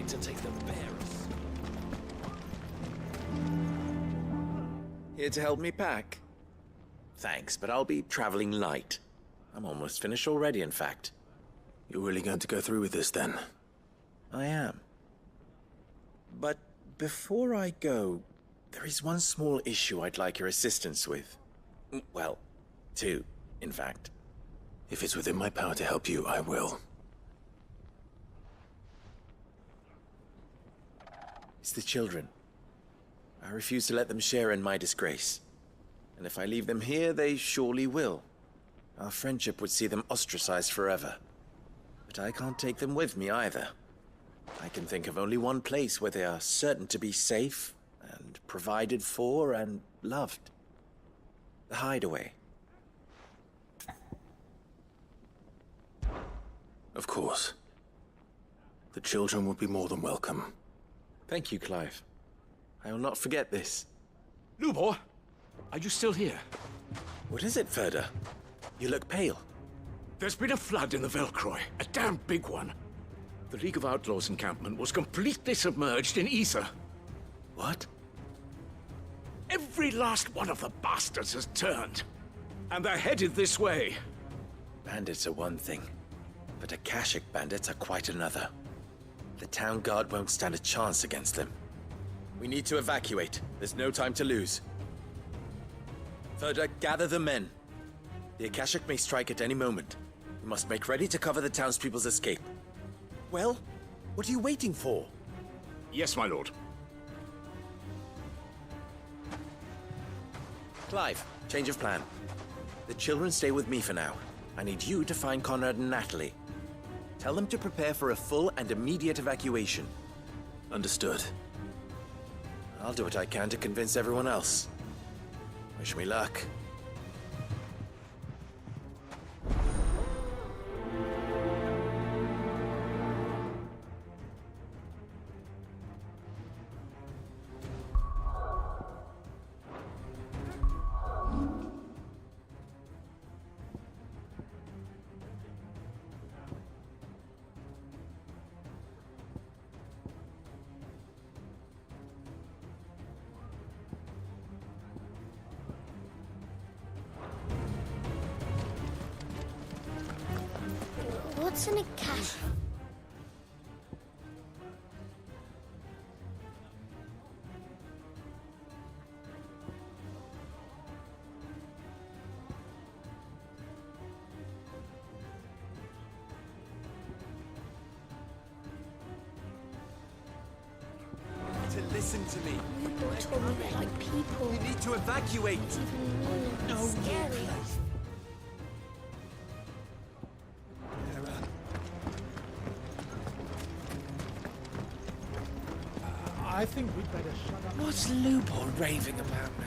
to take the bearers. Here to help me pack? Thanks, but I'll be traveling light. I'm almost finished already, in fact. You're really going to go through with this, then? I am. But before I go, there is one small issue I'd like your assistance with. Well, two, in fact. If it's within my power to help you, I will. It's the children. I refuse to let them share in my disgrace. And if I leave them here, they surely will. Our friendship would see them ostracized forever. But I can't take them with me either. I can think of only one place where they are certain to be safe, and provided for, and loved. The Hideaway. Of course. The children would be more than welcome. Thank you, Clive. I will not forget this. Lubor, are you still here? What is it, Ferda? You look pale. There's been a flood in the Velcroy, a damn big one. The League of Outlaws encampment was completely submerged in ether. What? Every last one of the bastards has turned. And they're headed this way. Bandits are one thing, but Akashic bandits are quite another. The town guard won't stand a chance against them. We need to evacuate. There's no time to lose. Ferda, gather the men. The Akashic may strike at any moment. We must make ready to cover the townspeople's escape. Well, what are you waiting for? Yes, my lord. Clive, change of plan. The children stay with me for now. I need you to find Conrad and Natalie. Tell them to prepare for a full and immediate evacuation. Understood. I'll do what I can to convince everyone else. Wish me luck. What's in a cache? To listen to me. People told me they're like people. We need to evacuate. It's even mean and scary. I think we'd better shut up. What's Lubor raving about now?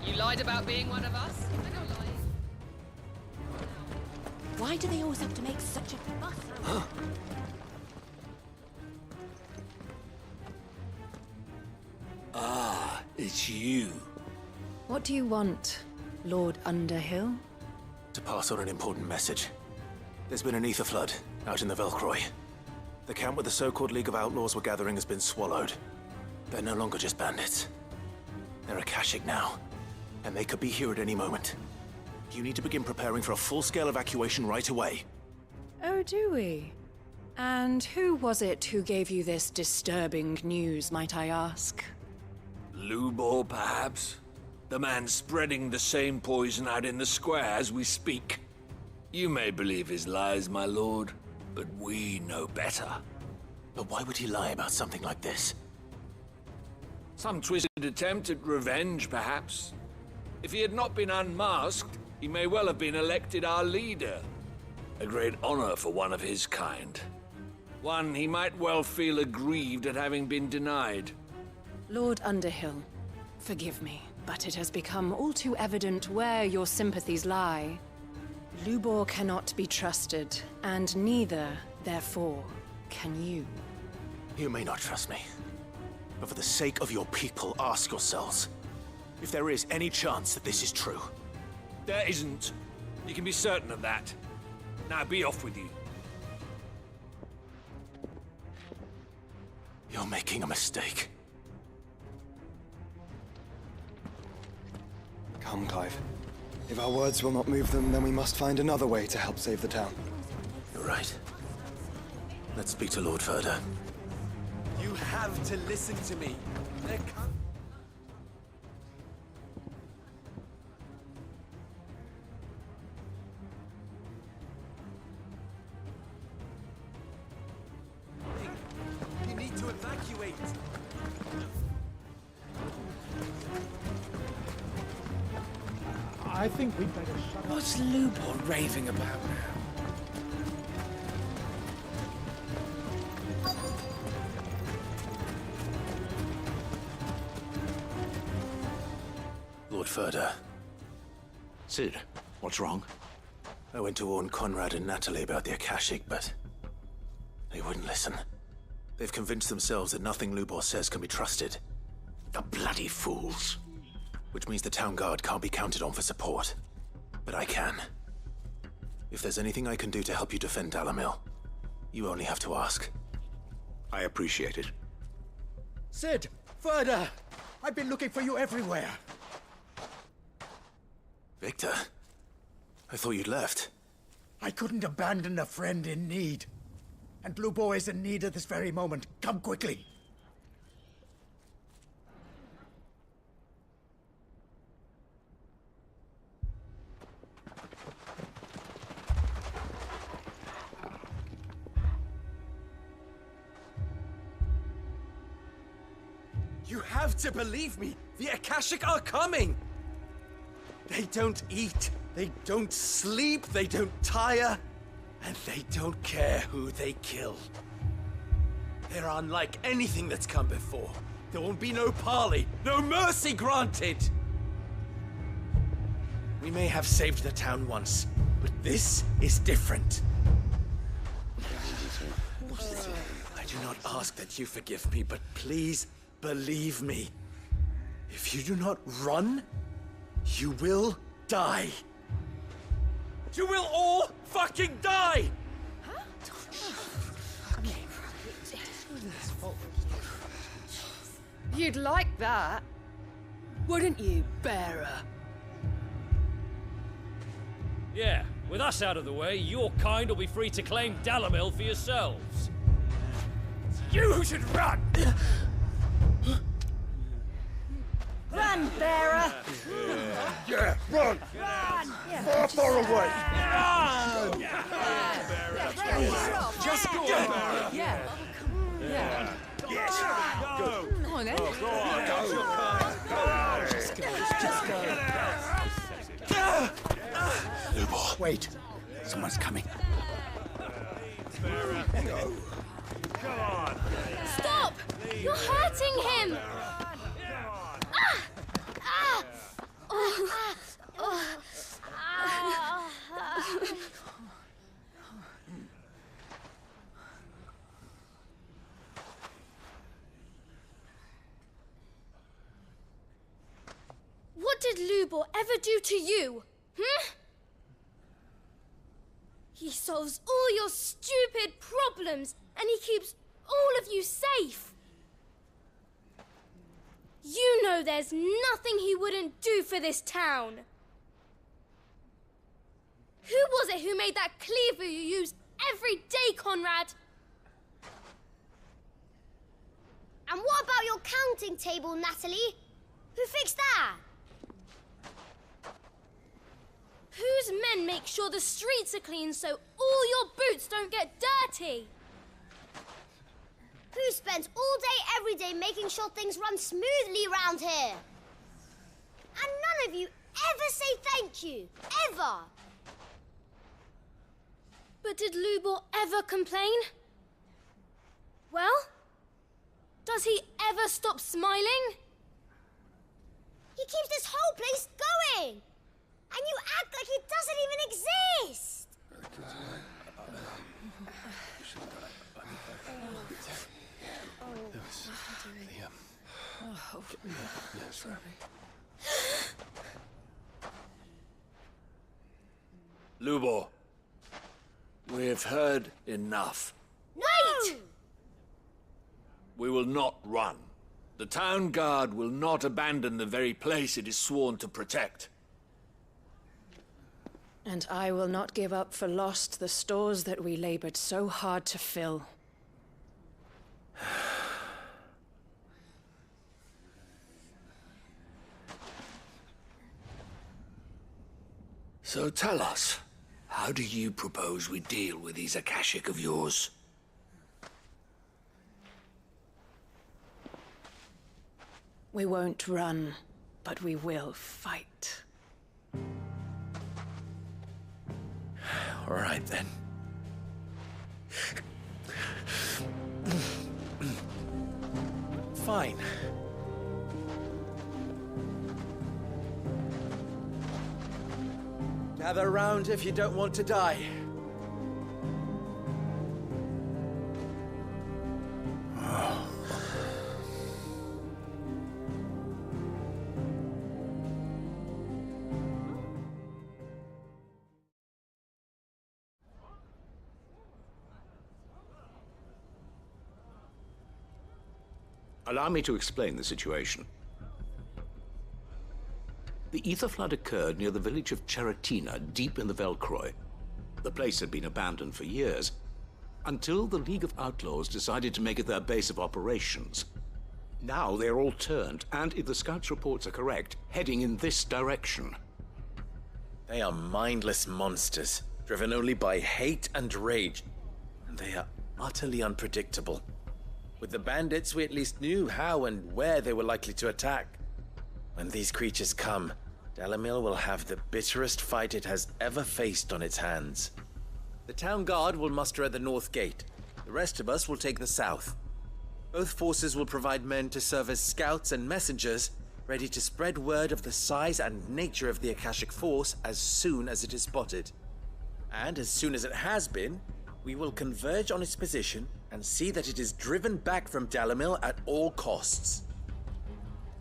You lied about being one of us? I don't lie. Why do they always have to make such a fuss? Ah, it's you. What do you want, Lord Underhill? To pass on an important message. There's been an ether flood out in the Velcroy. The camp where the so-called League of Outlaws were gathering has been swallowed. They're no longer just bandits. They're Akashic now, and they could be here at any moment. You need to begin preparing for a full-scale evacuation right away. Oh, do we? And who was it who gave you this disturbing news, might I ask? Lubor, perhaps? The man spreading the same poison out in the square as we speak. You may believe his lies, my lord, but we know better. But why would he lie about something like this? Some twisted attempt at revenge, perhaps. If he had not been unmasked, he may well have been elected our leader. A great honor for one of his kind. One he might well feel aggrieved at having been denied. Lord Underhill, forgive me, but it has become all too evident where your sympathies lie. Lubor cannot be trusted, and neither Therefore, can you? You may not trust me, but for the sake of your people, ask yourselves if there is any chance that this is true. There isn't. You can be certain of that. Now be off with you. You're making a mistake. Come, Clive. If our words will not move them, then we must find another way to help save the town. You're right. Let's speak to Lord Verda. You have to listen to me. There can't... You need to evacuate. I think we'd better shut up. What's Lubor raving about now? Lord Verda, Sid, what's wrong? I went to warn Conrad and Natalie about the Akashic, but they wouldn't listen. They've convinced themselves that nothing Lubor says can be trusted. The bloody fools. Which means the town guard can't be counted on for support. But I can. If there's anything I can do to help you defend Dalamil, you only have to ask. I appreciate it. Sid! Verda! I've been looking for you everywhere. Victor? I thought you'd left. I couldn't abandon a friend in need. And Lubor is in need at this very moment. Come quickly. You have to believe me! The Akashic are coming! They don't eat, they don't sleep, they don't tire, and they don't care who they kill. They're unlike anything that's come before. There won't be no parley, no mercy granted! We may have saved the town once, but this is different. I do not ask that you forgive me, but please believe me. If you do not run, you will die. You will all fucking die! You'd like that, wouldn't you, bearer? Yeah, with us out of the way, your kind will be free to claim Dalamil for yourselves. You should run! Run, bearer! Yeah, run! Run! Far away! Run! Just go! Yeah. Yeah. Yes! Go! Come on, then. Lubor. Wait. Someone's coming. Stop! You're hurting him! What did Lubor ever do to you? He solves all your stupid problems, and he keeps all of you safe. You know there's nothing he wouldn't do for this town. Who was it who made that cleaver you use every day, Conrad? And what about your counting table, Natalie? Who fixed that? Whose men make sure the streets are clean so all your boots don't get dirty? Who spends all day, every day making sure things run smoothly round here? And none of you ever say thank you, ever. But did Lubor ever complain? Well, does he ever stop smiling? He keeps this whole place going. And you act like he doesn't even exist! Sorry. Lubor, we've heard enough. Wait! We will not run. The town guard will not abandon the very place it is sworn to protect. And I will not give up for lost the stores that we labored so hard to fill. So tell us, how do you propose we deal with these Akashic of yours? We won't run, but we will fight. All right, then. Fine. Gather round if you don't want to die. Allow me to explain the situation. The ether flood occurred near the village of Cheratina, deep in the Velcroy. The place had been abandoned for years, until the League of Outlaws decided to make it their base of operations. Now they're all turned, and if the scouts' reports are correct, heading in this direction. They are mindless monsters, driven only by hate and rage. And they are utterly unpredictable. With the bandits, we at least knew how and where they were likely to attack. When these creatures come, Dalamil will have the bitterest fight it has ever faced on its hands. The town guard will muster at the north gate. The rest of us will take the south. Both forces will provide men to serve as scouts and messengers, ready to spread word of the size and nature of the Akashic force as soon as it is spotted. And as soon as it has been, we will converge on its position and see that it is driven back from Dalamil at all costs.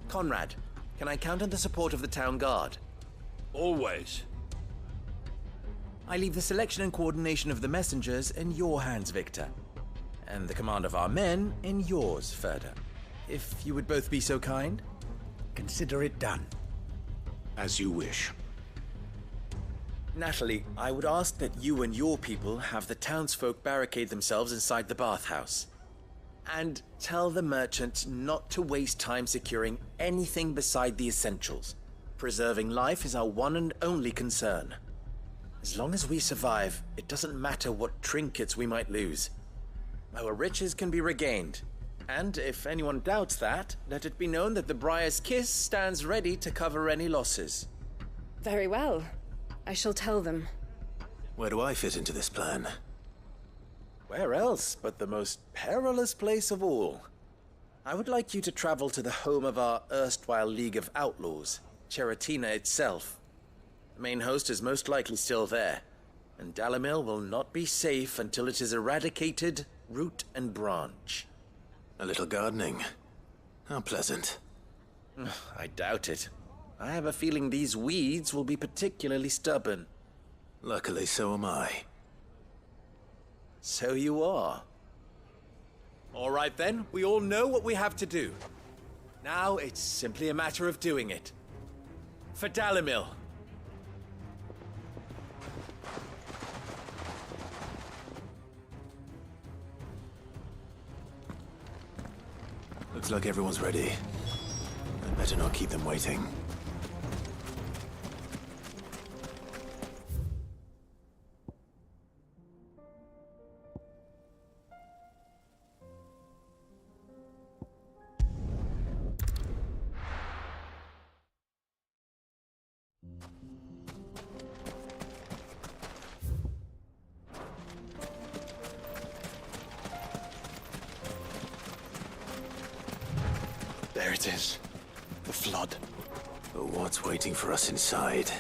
Conrad, can I count on the support of the town guard? Always. I leave the selection and coordination of the messengers in your hands, Victor. And the command of our men in yours, Ferda. If you would both be so kind. Consider it done. As you wish. Natalie, I would ask that you and your people have the townsfolk barricade themselves inside the bathhouse. And tell the merchant not to waste time securing anything beside the essentials. Preserving life is our one and only concern. As long as we survive, it doesn't matter what trinkets we might lose. Our riches can be regained. And if anyone doubts that, let it be known that the Briar's Kiss stands ready to cover any losses. Very well. I shall tell them. Where do I fit into this plan? Where else but the most perilous place of all? I would like you to travel to the home of our erstwhile League of Outlaws, Cheratina itself. The main host is most likely still there, and Dalamil will not be safe until it is eradicated, root and branch. A little gardening. How pleasant. I doubt it. I have a feeling these weeds will be particularly stubborn. Luckily, so am I. So you are. All right then, we all know what we have to do. Now it's simply a matter of doing it. For Dalamil. Looks like everyone's ready. I'd better not keep them waiting. There it is. The flood. But what's waiting for us inside?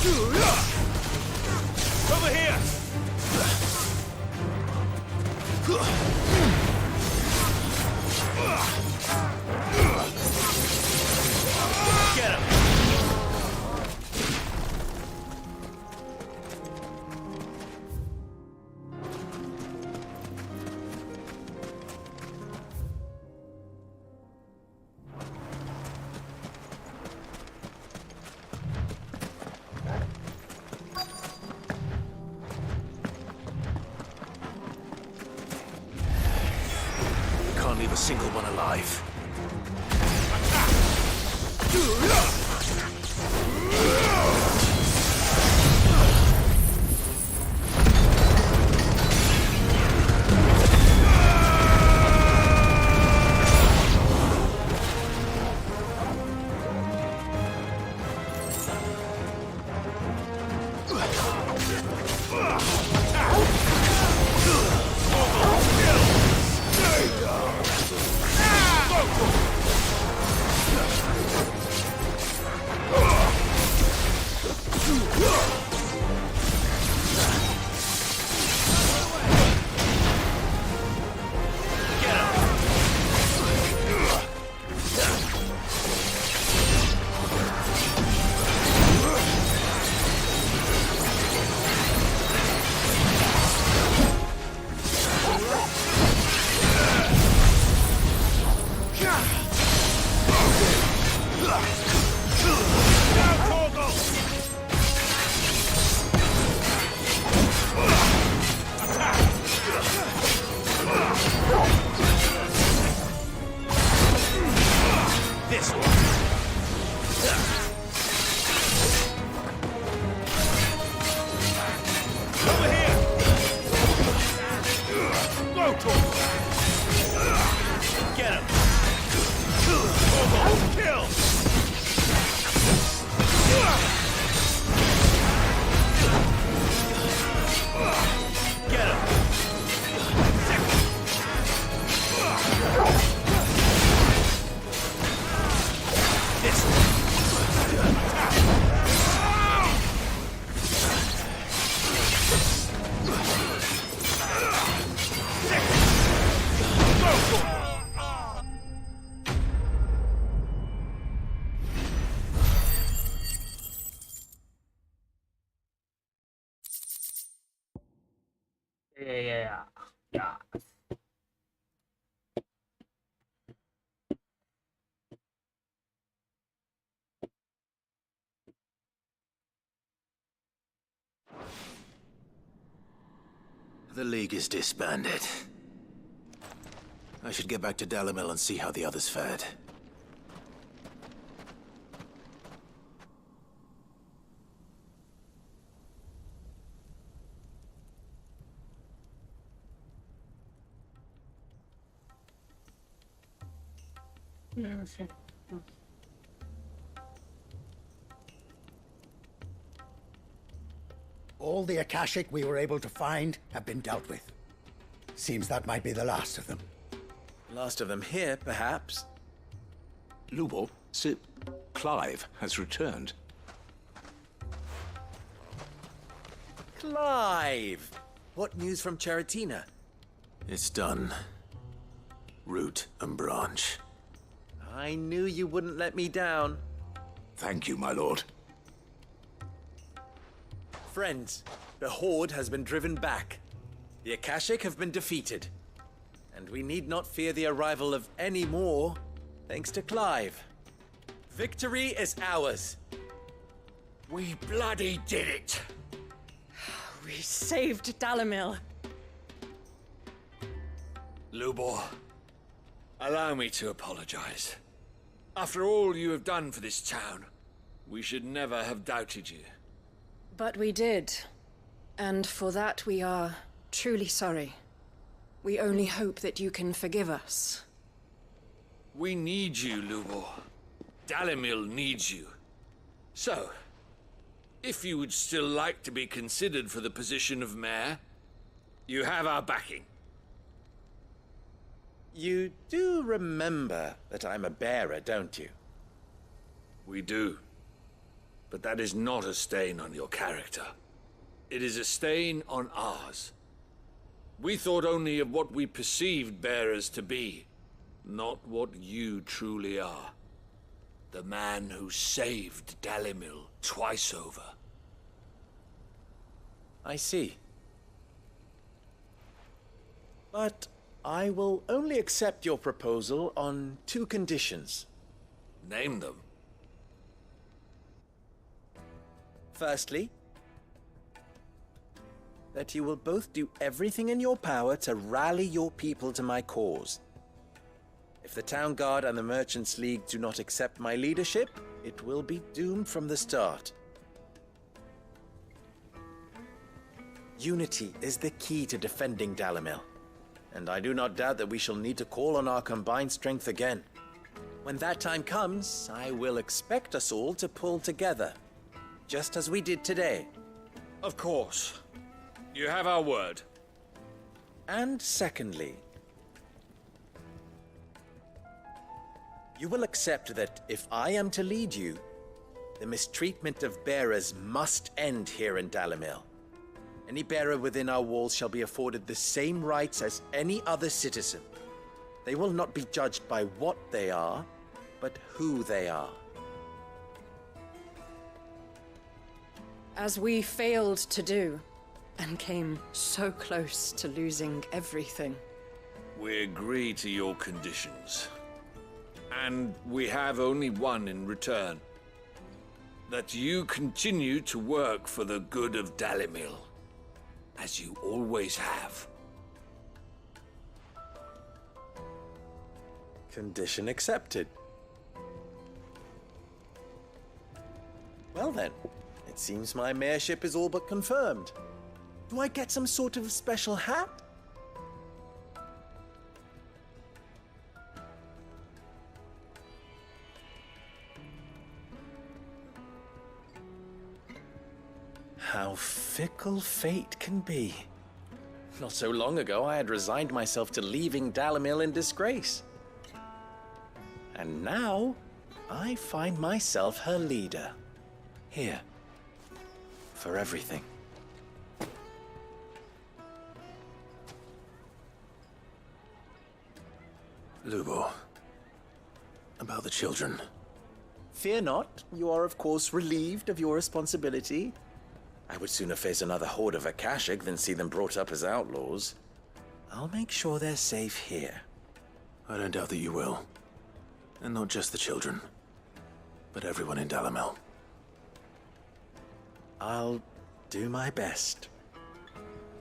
Over here! Get him! Can't leave a single one alive. Yeah. The League is disbanded. I should get back to Dalamil and see how the others fared. All the Akashic we were able to find have been dealt with. Seems that might be the last of them. Last of them here, perhaps. Lubor, Sir Clive has returned. Clive! What news from Charatina? It's done. Root and branch. I knew you wouldn't let me down. Thank you, my lord. Friends, the Horde has been driven back. The Akashic have been defeated. And we need not fear the arrival of any more, thanks to Clive. Victory is ours. We bloody did it! We saved Dalamil. Lubor, allow me to apologize. After all you have done for this town, we should never have doubted you. But we did. And for that we are truly sorry. We only hope that you can forgive us. We need you, Lubor. Dalamil needs you. So, if you would still like to be considered for the position of mayor, you have our backing. You do remember that I'm a bearer, don't you? We do. But that is not a stain on your character. It is a stain on ours. We thought only of what we perceived bearers to be, not what you truly are. The man who saved Dalimil twice over. I see. But I will only accept your proposal on 2 conditions. Name them. Firstly, that you will both do everything in your power to rally your people to my cause. If the Town Guard and the Merchants League do not accept my leadership, it will be doomed from the start. Unity is the key to defending Dalimil, and I do not doubt that we shall need to call on our combined strength again. When that time comes, I will expect us all to pull together, just as we did today. Of course. You have our word. And secondly, you will accept that if I am to lead you, the mistreatment of bearers must end here in Dalimil. Any bearer within our walls shall be afforded the same rights as any other citizen. They will not be judged by what they are, but who they are. As we failed to do, and came so close to losing everything. We agree to your conditions. And we have only one in return. That you continue to work for the good of Dalimil, as you always have. Condition accepted. Well then, it seems my mayorship is all but confirmed. Do I get some sort of special hat? How fickle fate can be. Not so long ago, I had resigned myself to leaving Dalimil in disgrace. And now, I find myself her leader. Here. For everything. Lubo, about the children. Fear not, you are of course relieved of your responsibility. I would sooner face another horde of Akashic than see them brought up as outlaws. I'll make sure they're safe here. I don't doubt that you will. And not just the children, but everyone in Dalimil. I'll do my best.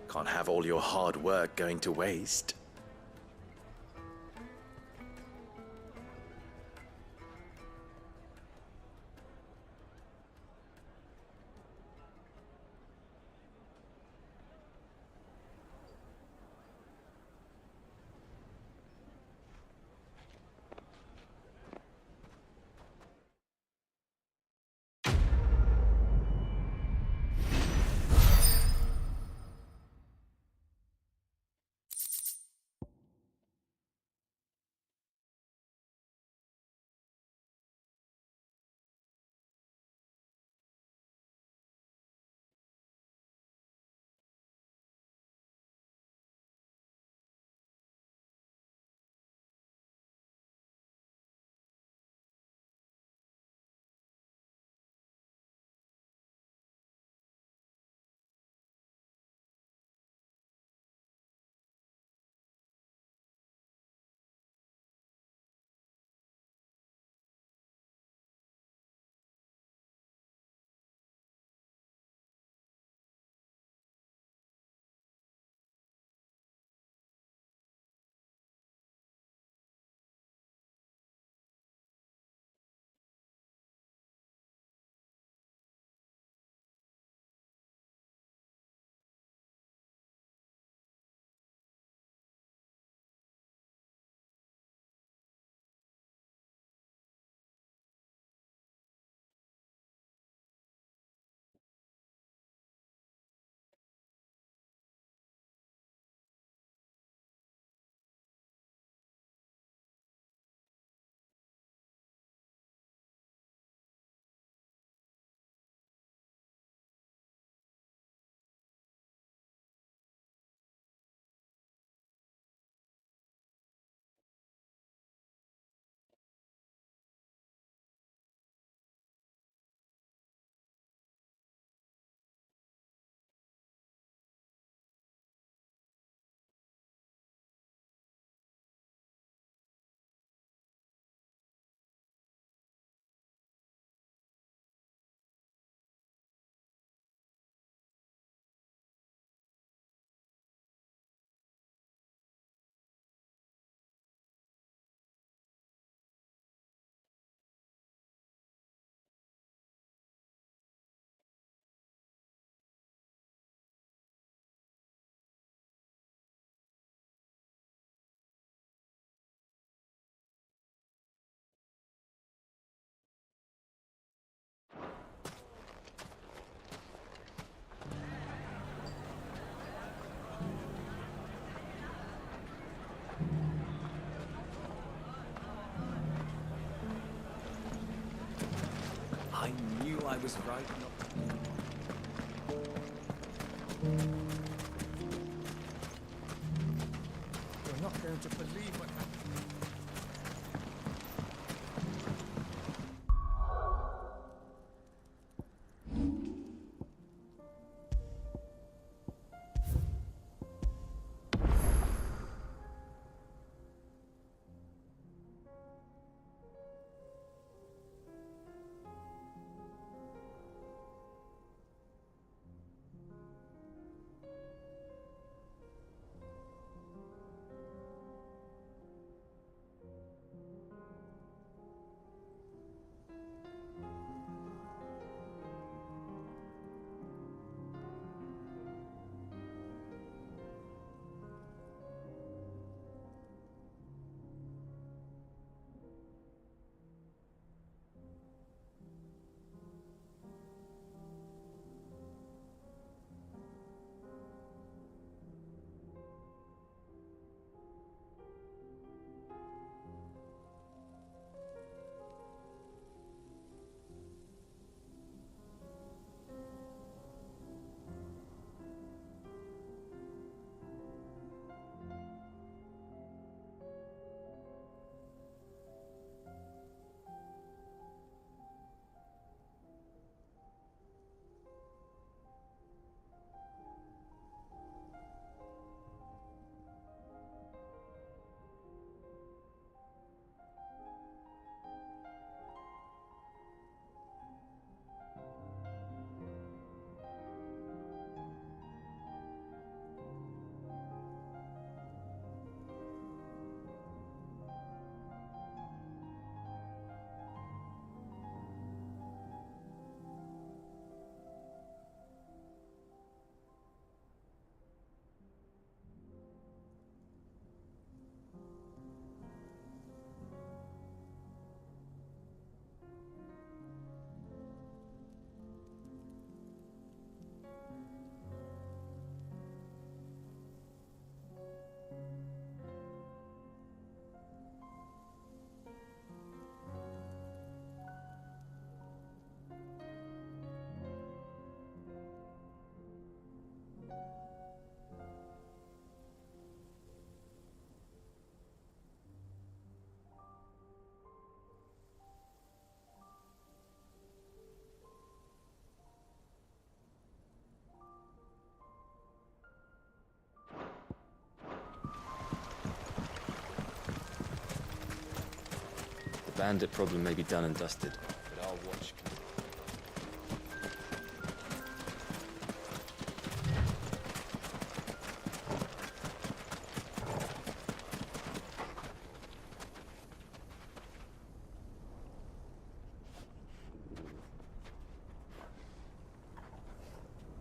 Can't have all your hard work going to waste. I was right not to. You're not going to believe what happened. The bandit problem may be done and dusted.